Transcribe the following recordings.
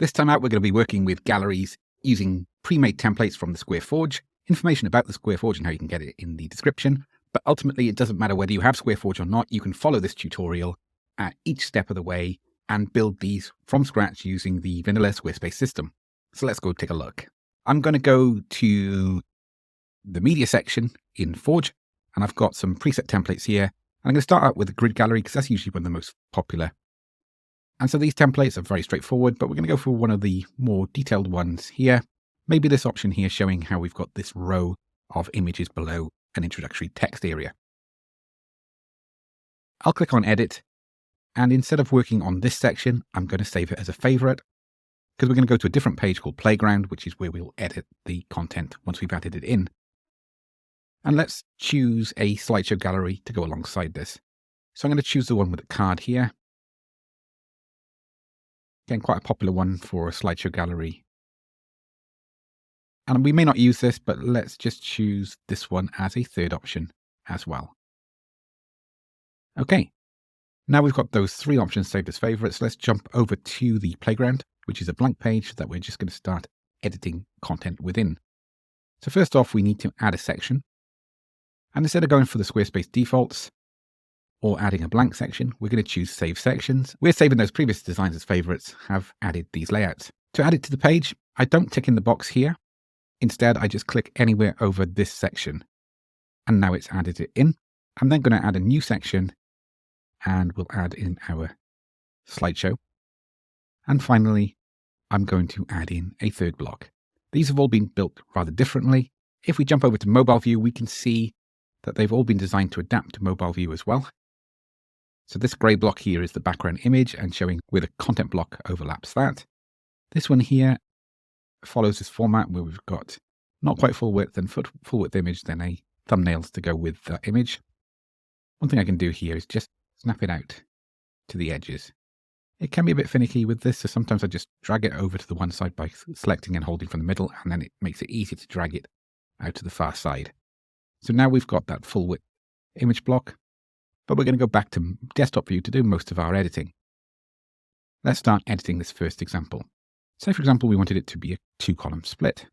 This time out, we're going to be working with galleries using pre-made templates from the SquareForge. Information about the SquareForge and how you can get it in the description. But ultimately, it doesn't matter whether you have SquareForge or not. You can follow this tutorial at each step of the way and build these from scratch using the vanilla Squarespace system. So let's go take a look. I'm going to go to the media section in Forge, and I've got some preset templates here. I'm going to start out with the grid gallery because that's usually one of the most popular. And so these templates are very straightforward, but we're going to go for one of the more detailed ones here. Maybe this option here showing how we've got this row of images below an introductory text area. I'll click on Edit, and instead of working on this section, I'm going to save it as a favorite because we're going to go to a different page called Playground, which is where we'll edit the content once we've added it in. And let's choose a slideshow gallery to go alongside this. So I'm going to choose the one with the card here. Again, quite a popular one for a slideshow gallery. And we may not use this, but let's just choose this one as a third option as well. Okay, now we've got those three options saved as favorites. Let's jump over to the Playground, which is a blank page that we're just going to start editing content within. So first off, we need to add a section. And instead of going for the Squarespace defaults, or adding a blank section, we're going to choose Save Sections. We're saving those previous designs as favorites, have added these layouts. To add it to the page, I don't tick in the box here. Instead, I just click anywhere over this section. And now it's added it in. I'm then going to add a new section, and we'll add in our slideshow. And finally, I'm going to add in a third block. These have all been built rather differently. If we jump over to mobile view, we can see that they've all been designed to adapt to mobile view as well. So this grey block here is the background image and showing where the content block overlaps that. This one here follows this format where we've got not quite full width and full width image, then a thumbnails to go with that image. One thing I can do here is just snap it out to the edges. It can be a bit finicky with this, so sometimes I just drag it over to the one side by selecting and holding from the middle, and then it makes it easier to drag it out to the far side. So now we've got that full width image block, but we're going to go back to desktop view to do most of our editing. Let's start editing this first example. Say, for example, we wanted it to be a 2-column split.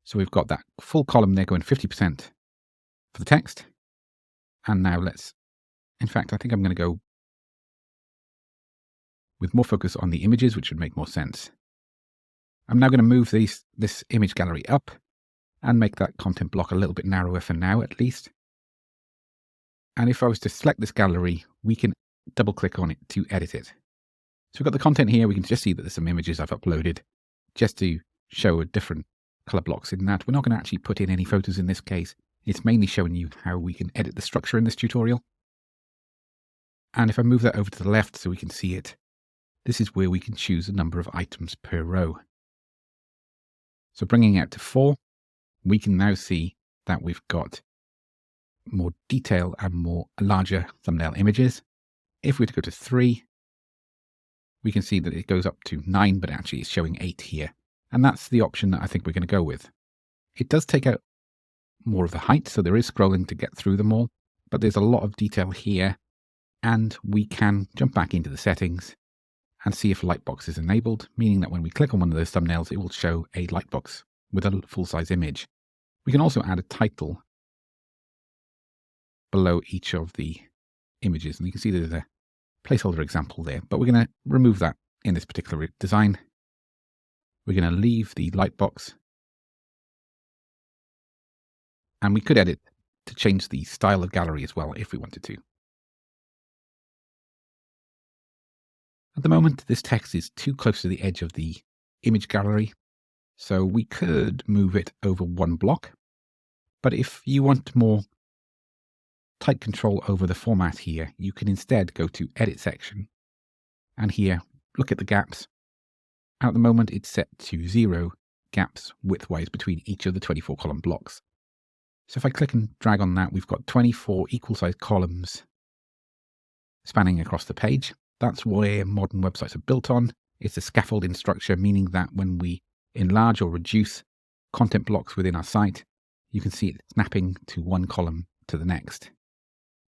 So we've got that full column there going 50% for the text. And now in fact, I think I'm going to go with more focus on the images, which would make more sense. I'm now going to move this image gallery up and make that content block a little bit narrower for now, at least. And if I was to select this gallery, we can double click on it to edit it. So we've got the content here. We can just see that there's some images I've uploaded just to show a different color blocks in that. We're not going to actually put in any photos in this case. It's mainly showing you how we can edit the structure in this tutorial. And if I move that over to the left so we can see it, this is where we can choose a number of items per row. So bringing it out to 4, we can now see that we've got more detail and more larger thumbnail images. If we were to go to 3, we can see that it goes up to 9, but actually it's showing 8 here. And that's the option that I think we're going to go with. It does take out more of the height, so there is scrolling to get through them all, but there's a lot of detail here, and we can jump back into the settings and see if lightbox is enabled, meaning that when we click on one of those thumbnails, it will show a lightbox with a full-size image. We can also add a title below each of the images, and you can see there's a placeholder example there, but we're going to remove that in this particular design. We're going to leave the lightbox, and we could edit to change the style of gallery as well if we wanted to. At the moment, this text is too close to the edge of the image gallery, so we could move it over one block. But if you want more tight control over the format here, you can instead go to Edit Section, and here, look at the gaps. At the moment, it's set to 0 gaps widthwise between each of the 24-column blocks. So if I click and drag on that, we've got 24 equal-sized columns spanning across the page. That's where modern websites are built on. It's a scaffolding structure, meaning that when we enlarge or reduce content blocks within our site, you can see it snapping to one column to the next.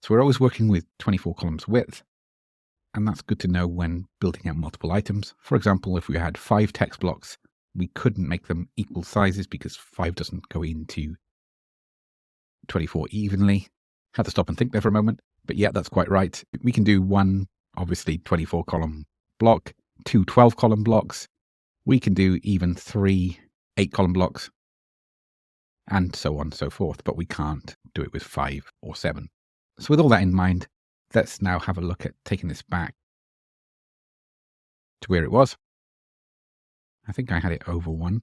So we're always working with 24 columns width. And that's good to know when building out multiple items. For example, if we had 5 text blocks, we couldn't make them equal sizes because 5 doesn't go into 24 evenly. Had to stop and think there for a moment. But yeah, that's quite right. We can do one, obviously, 24 column block, 2 12 column blocks. We can do even 3 8 column blocks, and so on and so forth. But we can't do it with 5 or 7. So with all that in mind, let's now have a look at taking this back to where it was. I think I had it over 1.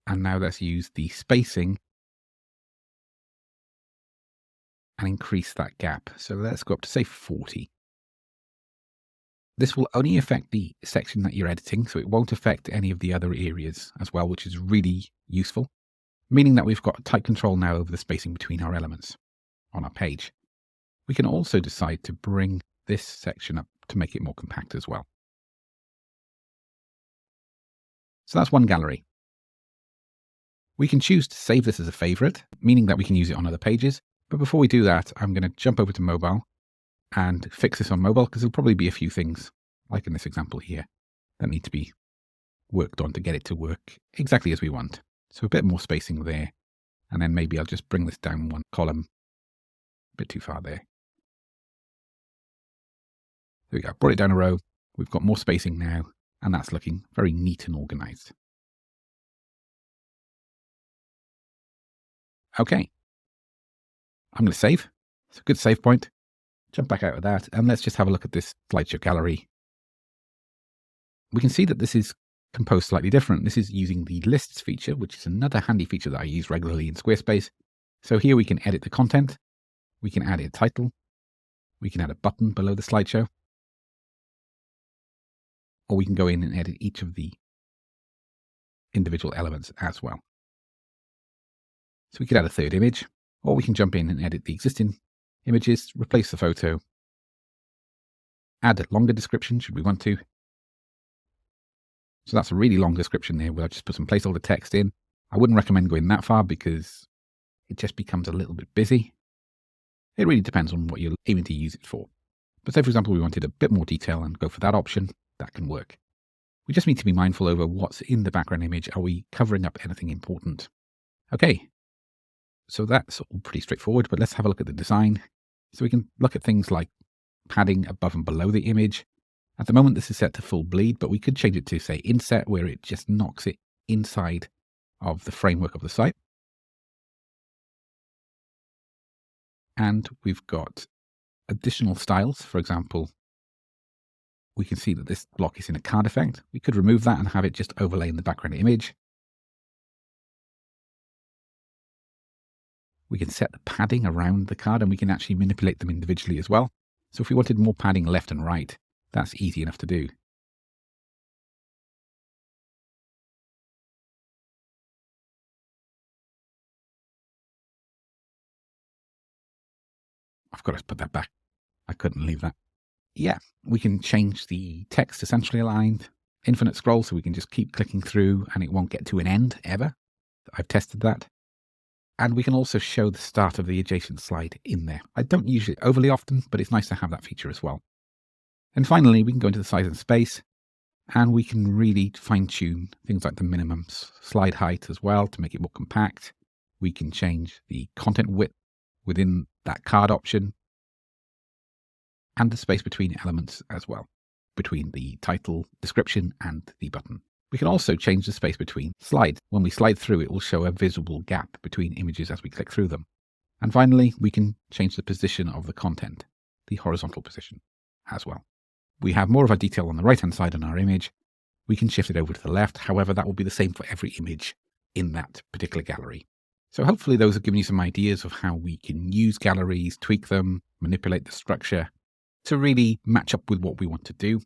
And now let's use the spacing and increase that gap. So let's go up to, say, 40. This will only affect the section that you're editing, so it won't affect any of the other areas as well, which is really useful, meaning that we've got tight control now over the spacing between our elements on our page. We can also decide to bring this section up to make it more compact as well. So that's one gallery. We can choose to save this as a favorite, meaning that we can use it on other pages. But before we do that, I'm going to jump over to mobile and fix this on mobile, because there'll probably be a few things, like in this example here, that need to be worked on to get it to work exactly as we want. So a bit more spacing there. And then maybe I'll just bring this down 1 column, a bit too far there. There we go, brought it down a row. We've got more spacing now, and that's looking very neat and organized. Okay. I'm going to save. It's a good save point. Jump back out of that, and let's just have a look at this slideshow gallery. We can see that this is composed slightly different. This is using the lists feature, which is another handy feature that I use regularly in Squarespace. So here we can edit the content. We can add a title. We can add a button below the slideshow. Or we can go in and edit each of the individual elements as well. So we could add a 3rd image, or we can jump in and edit the existing images, replace the photo, add a longer description should we want to. So that's a really long description there where I just put some placeholder text in. I wouldn't recommend going that far because it just becomes a little bit busy. It really depends on what you're aiming to use it for. But say, for example, we wanted a bit more detail and go for that option, that can work. We just need to be mindful over what's in the background image. Are we covering up anything important? Okay, so that's all pretty straightforward, but let's have a look at the design. So we can look at things like padding above and below the image. At the moment, this is set to full bleed, but we could change it to, say, inset, where it just knocks it inside of the framework of the site. And we've got additional styles. For example, we can see that this block is in a card effect. We could remove that and have it just overlay in the background image. We can set the padding around the card, and we can actually manipulate them individually as well. So if we wanted more padding left and right, that's easy enough to do. I've got to put that back. I couldn't leave that. Yeah, we can change the text to centrally aligned, infinite scroll, so we can just keep clicking through and it won't get to an end ever. I've tested that. And we can also show the start of the adjacent slide in there. I don't use it overly often, but it's nice to have that feature as well. And finally, we can go into the size and space, and we can really fine-tune things like the minimum slide height as well to make it more compact. We can change the content width within that card option, and the space between elements as well, between the title, description, and the button. We can also change the space between slides. When we slide through, it will show a visible gap between images as we click through them. And finally, we can change the position of the content, the horizontal position as well. We have more of our detail on the right-hand side on our image. We can shift it over to the left. However, that will be the same for every image in that particular gallery. So hopefully those have given you some ideas of how we can use galleries, tweak them, manipulate the structure to really match up with what we want to do.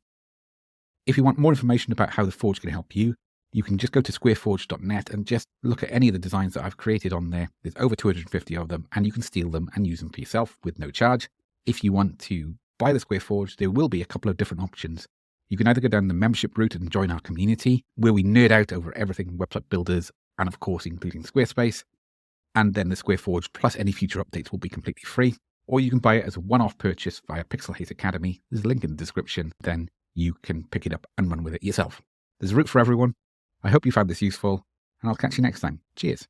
If you want more information about how the Forge can help you, you can just go to squareforge.net and just look at any of the designs that I've created on there. There's over 250 of them, and you can steal them and use them for yourself with no charge. If you want to buy the Squareforge, there will be a couple of different options. You can either go down the membership route and join our community, where we nerd out over everything website builders, and of course, including Squarespace. And then the Squareforge plus any future updates will be completely free. or you can buy it as a one-off purchase via Pixelhaze Academy. There's a link in the description. Then you can pick it up and run with it yourself. There's a route for everyone. I hope you found this useful, and I'll catch you next time. Cheers.